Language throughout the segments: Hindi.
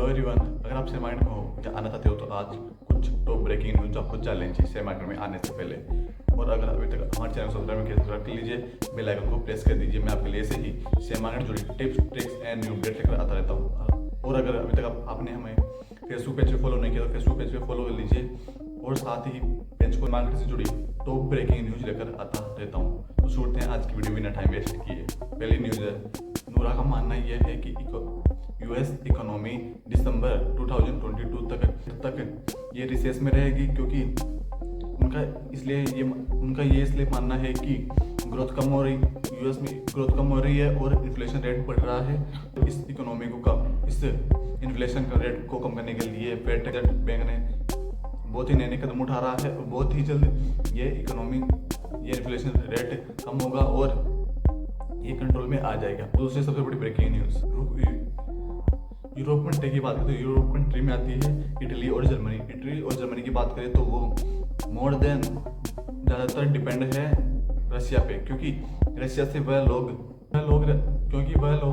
हेलो एवरीवन, अगर आप शेयर मार्केट में हो या आना चाहते हो तो आज कुछ टॉप ब्रेकिंग न्यूज आपको जाननी चाहिए शेयर मार्केट में आने से पहले। और अगर अभी तक हमारे चैनल सब्सक्राइब कर लीजिए, बेल आइकन को प्रेस कर दीजिए। मैं आपके लिए ऐसे ही शेयर मार्केट जुड़ी tips, tricks and new update लेकर आता रहता हूँ। और अगर अभी तक आपने हमें फेसबुक पेज पे फॉलो नहीं किया तो फेसबुक पेज पे फॉलो कर लीजिए। और साथ ही पेज को मार्केट से जुड़ी टॉप ब्रेकिंग न्यूज लेकर आता रहता हूँ। तो शुरू हैं आज की वीडियो बिना टाइम वेस्ट किए। पहली न्यूज है, नूरा का मानना यह है कि यूएस इकोनॉमी दिसंबर 2022 तक ये रिसेस में रहेगी, क्योंकि उनका ये इसलिए मानना है कि ग्रोथ कम हो रही, यूएस में ग्रोथ कम हो रही है और इन्फ्लेशन रेट बढ़ रहा है। इस इकोनॉमी को इस इन्फ्लेशन का रेट को कम करने के लिए फेडरल बैंक ने बहुत ही नए कदम उठा रहा है और बहुत ही जल्द ये इन्फ्लेशन रेट कम होगा और ये कंट्रोल में आ जाएगा। दूसरी सबसे बड़ी ब्रेकिंग न्यूज़, यूरोप कंट्री की बात करें तो यूरोप कंट्री में आती है इटली और जर्मनी। इटली और जर्मनी की बात करें तो वो मोर देन ज़्यादातर डिपेंड है रशिया पे, क्योंकि रशिया से वह लोग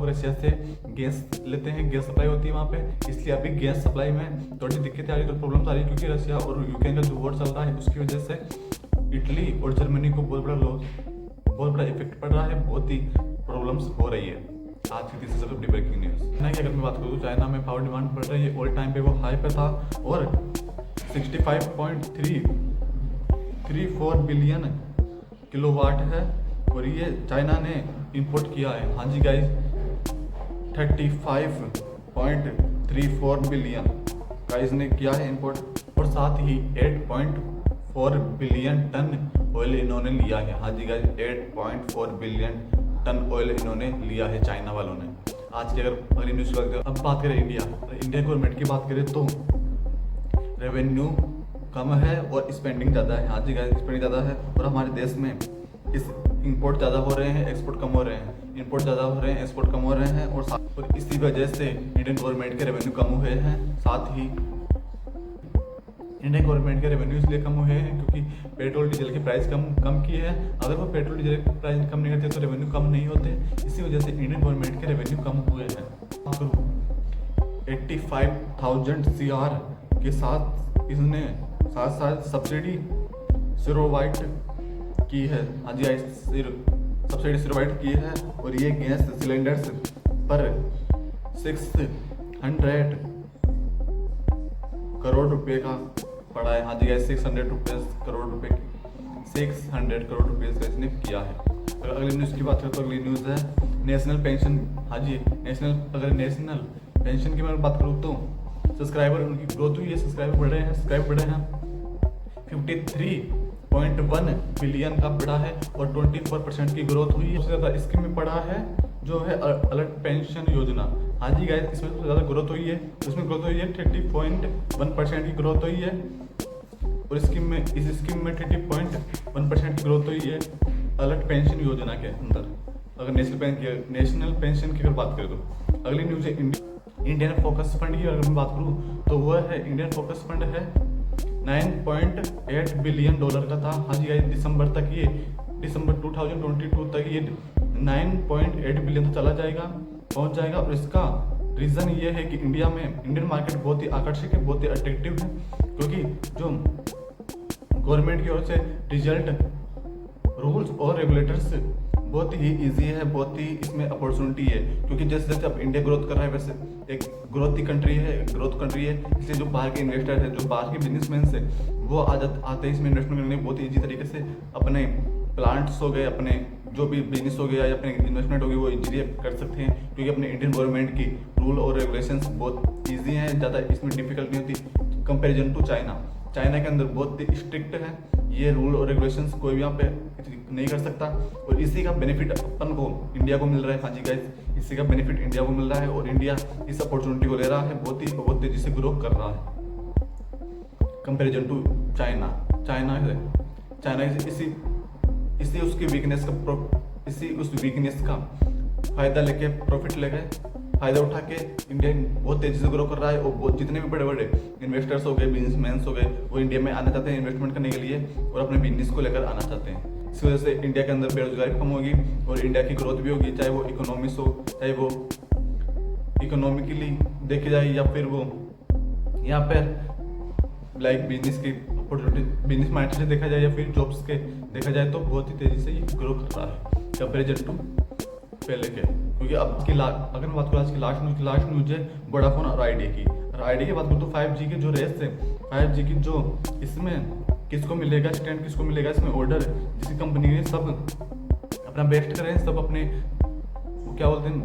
रशिया से गैस लेते हैं, गैस सप्लाई होती है वहाँ पे। इसलिए अभी गैस सप्लाई में थोड़ी दिक्कतें आ रही, तो प्रॉब्लम्स आ रही है, क्योंकि रशिया और यूक्रेन का जो वॉर चल रहा है उसकी वजह से इटली और जर्मनी को बहुत बड़ा इफेक्ट पड़ रहा है, बहुत ही प्रॉब्लम्स हो रही है। आज की तीसरी सबसे बड़ी ब्रेकिंग न्यूज़, चाइना की अगर मैं बात करूँ तो चाइना में पावर डिमांड बढ़ रही है। ऑल टाइम पे वो हाई पे था और 65.34 बिलियन किलोवाट है और ये चाइना ने इंपोर्ट किया है। हाँ जी गाइस, 35.34 बिलियन गाइस ने किया है इंपोर्ट, और साथ ही 8.4 बिलियन टन ऑयल इन्होंने लिया है। हाँ जी गाइस, 8.4 बिलियन टन ऑयल इन्होंने लिया है चाइना वालों ने। आज की अगर अगली न्यूज़ की बात करें, अब बात करें इंडिया गवर्नमेंट की बात करें तो रेवेन्यू कम है और स्पेंडिंग ज़्यादा है। हाँ जी गाइस, स्पेंडिंग ज़्यादा है और हमारे देश में इंपोर्ट ज़्यादा हो रहे हैं, एक्सपोर्ट कम हो रहे हैं। इंपोर्ट ज़्यादा हो रहे हैं, एक्सपोर्ट कम हो रहे हैं और इसी वजह से इंडियन गवर्नमेंट के रेवेन्यू कम हुए हैं। साथ ही इंडियन गवर्नमेंट के रेवेन्यू इसलिए कम हुए हैं क्योंकि पेट्रोल डीजल की प्राइस कम की है। अगर वो पेट्रोल डीजल की प्राइस कम नहीं करते तो रेवेन्यू कम नहीं होते। इसी वजह से इंडियन गवर्नमेंट के रेवेन्यू कम हुए हैं। 85,000 CR के साथ इसने साथ सब्सिडी सिरोवाइट की है। हाँ जी, सब्सिडी सिरोवाइट की है और ये गैस सिलेंडर्स पर 600 करोड़ रुपए का पड़ा है। हाँ जी गाइस, 600 करोड़ रुपए का इसने किया है। अगर अगली न्यूज़ की बात करें तो अगली न्यूज़ है नेशनल पेंशन। हाँ जी, नेशनल पेंशन की मैं बात करूँ तो सब्सक्राइबर उनकी ग्रोथ हुई है, सब्सक्राइबर बढ़े हैं 53.1 बिलियन का बढ़ा है और 24% की ग्रोथ हुई है। सबसे ज़्यादा स्कीम में पड़ा है जो है अटल पेंशन योजना। हाँ जी गाइस, इसमें सबसे ज़्यादा ग्रोथ हुई है, इसमें ग्रोथ हुई है 30.1% की ग्रोथ हुई है और इस स्कीम में 30.1% की ग्रोथ हुई है अटल पेंशन योजना के अंदर। अगर नेशनल पेंशन की अगर बात करें तो अगली न्यूज़ है इंडियन फोकस फंड की। अगर मैं बात करूँ तो वह है इंडियन फोकस फंड है 9.8 बिलियन डॉलर का था। हाँ जी गाइस, दिसंबर 2022 तक ये 9.8 बिलियन तक पहुंच जाएगा। और इसका रीज़न ये है कि इंडियन मार्केट बहुत ही आकर्षक है, बहुत ही अट्रैक्टिव है, क्योंकि जो गवर्नमेंट की ओर से रिजल्ट, रूल्स और रेगुलेटर्स बहुत ही इजी है, बहुत ही इसमें अपॉर्चुनिटी है। क्योंकि जैसे जैसे अब इंडिया ग्रोथ कर रहा है वैसे एक ग्रोथ कंट्री है, इसलिए जो बाहर के इन्वेस्टर है, जो बाहर के बिजनेसमैन है, वो आते हैं इसमें इन्वेस्टमेंट करने बहुत ही ईजी तरीके से। अपने प्लांट्स हो गए, अपने जो भी बिजनेस हो गया या अपने इन्वेस्टमेंट हो गई, वो इजीली कर सकते हैं, क्योंकि अपने इंडियन गवर्नमेंट की रूल और रेगुलेशंस बहुत ईजी हैं, ज़्यादा इसमें डिफिकल्ट नहीं होती कंपेरिजन टू चाइना के अंदर बहुत स्ट्रिक्ट है ये रूल और रेगुलेशंस, कोई भी यहाँ पे नहीं कर सकता। और इसी का बेनिफिट अपन को इंडिया को मिल रहा है। हाँ जी गाइस, इसी का बेनिफिट इंडिया को मिल रहा है और इंडिया इस अपॉर्चुनिटी को ले रहा है, बहुत तेजी से ग्रो कर रहा है कंपेरिजन टू चाइना इसी उसकी वीकनेस का फायदा उठा के इंडिया बहुत तेजी से ग्रो कर रहा है। और जितने भी बड़े बड़े इन्वेस्टर्स हो गए, बिजनेसमैन हो गए, वो इंडिया में आना चाहते हैं इन्वेस्टमेंट करने के लिए और अपने बिजनेस को लेकर आना चाहते हैं। इस वजह से इंडिया के अंदर बेरोजगारी कम होगी और इंडिया की ग्रोथ भी होगी, चाहे वो इकोनॉमिक्स हो, चाहे वो इकोनॉमिकली देखी जाए या फिर वो यहाँ पर लाइक बिजनेस की अपॉर्चुनिटी, बिजनेस माइंड से देखा जाए या फिर जॉब्स के देखा जाए तो बहुत ही तेज़ी से ये ग्रो कर रहा है कंपेरिजन टू पहले के। क्योंकि अब की अगर मैं बात करूँ आज की लास्ट न्यूज है वोडाफोन और आइडिया की। और आइडिया की बात करूँ तो 5G के जो रेस थे, 5G की जो इसमें किसको मिलेगा स्टैंड, किसको मिलेगा इसमें ऑर्डर, जिसकी कंपनी ने सब अपना बेस्ट करें, सब अपने क्या बोलते हैं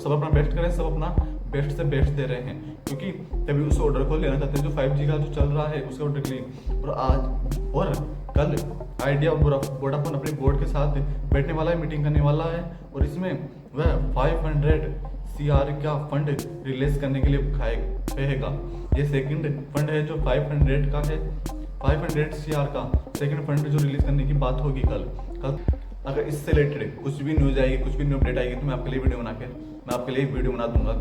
सब अपना बेस्ट करें, सब अपना बेस्ट से बेस्ट दे रहे हैं, क्योंकि तभी उस ऑर्डर को लेना चाहते हैं जो 5G का जो चल रहा है उसके ऑर्डर के लिए। और आज और कल आइडिया वोडाफोन अपने बोर्ड के साथ बैठने वाला है, मीटिंग करने वाला है, और इसमें वह 500 CR का फंड रिलीज करने के लिए कहेगा। ये सेकंड फंड है जो 500 का है, 500 CR का सेकंड फंड जो रिलीज करने की बात होगी कल। अगर इससे रिलेटेड कुछ भी न्यूज आएगी, कुछ भी न्यू अपडेट आएगी तो मैं आपके लिए वीडियो बना दूंगा।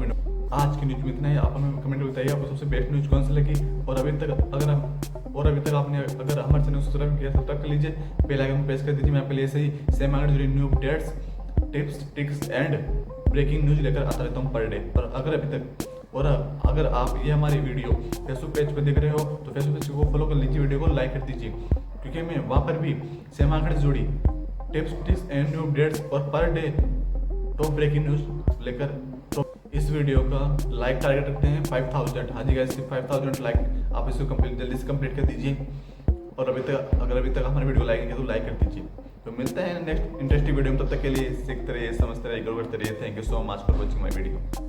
आज की न्यूज में इतना ही। आप हमें कमेंट में बताइए आपको सबसे बेस्ट न्यूज कौन सी लगी, और अभी तक आपने अगर हमारे चैनल को सब्सक्राइब किया सब्सक्राइब कर लीजिए, बेल आइकन प्रेस कर दीजिए। मैं आपके लिए ऐसे ही सेम आगे जुड़ी new updates, tips, tricks and breaking news लेकर आता रहता हूँ पर डे। और अगर आप ये हमारी वीडियो फेसबुक पेज पर देख रहे हो तो फेसबुक पेज को फॉलो कर लीजिए, वीडियो को लाइक कर दीजिए, क्योंकि मैं वहाँ पर भी सेम आगे जुड़ी tips, tricks and new updates और per day top breaking news लेकर। तो इस वीडियो का लाइक टारगेट रखते हैं 5000। हाँ जी गाइस, 5000 लाइक आप इसको जल्दी से कंप्लीट कर दीजिए। और अगर अभी तक हमारे वीडियो लाइक नहीं किया तो लाइक कर दीजिए। तो मिलते हैं नेक्स्ट इंटरेस्टिंग वीडियो में, तब तक के लिए सीखते रहिए, समझते रहिए, ग्रो करते रहिए। Thank you so much for watching my video.